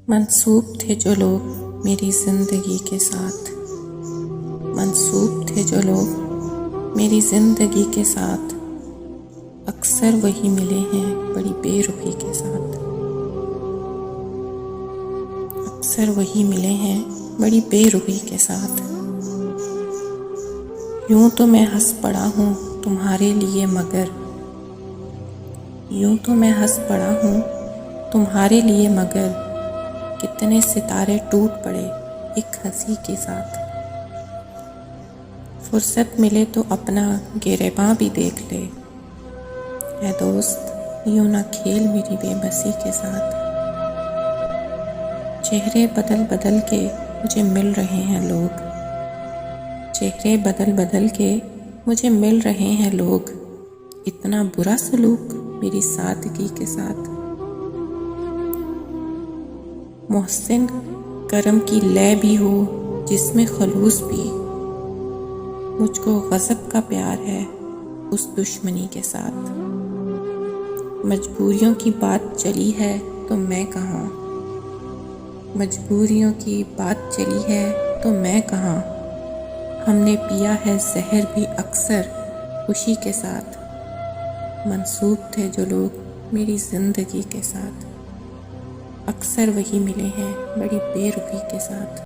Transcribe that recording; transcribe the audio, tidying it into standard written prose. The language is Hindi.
मंसूब थे जो लोग मेरी ज़िंदगी के साथ, मंसूब थे जो लोग मेरी ज़िंदगी के साथ, अक्सर वही मिले हैं बड़ी बेरुखी के साथ, अक्सर वही मिले हैं बड़ी बेरुखी के साथ। यूं तो मैं हंस पड़ा हूँ तुम्हारे लिए मगर, यूं तो मैं हंस पड़ा हूँ तुम्हारे लिए मगर, कितने सितारे टूट पड़े एक हंसी के साथ। फुर्सत मिले तो अपना गिरेबां भी देख ले, ऐ दोस्त यूं ना खेल मेरी बेबसी के साथ। चेहरे बदल बदल के मुझे मिल रहे हैं लोग, चेहरे बदल बदल के मुझे मिल रहे हैं लोग, इतना बुरा सलूक मेरी सादगी के साथ। मोहसिन करम की लय भी हो जिसमें खलूस भी, मुझको गज़ब का प्यार है उस दुश्मनी के साथ। मजबूरियों की बात चली है तो मैं कहाँ, मजबूरियों की बात चली है तो मैं कहाँ, हमने पिया है जहर भी अक्सर खुशी के साथ। मंसूब थे जो लोग मेरी ज़िंदगी के साथ, अक्सर वही मिले हैं बड़ी बेरुखी के साथ।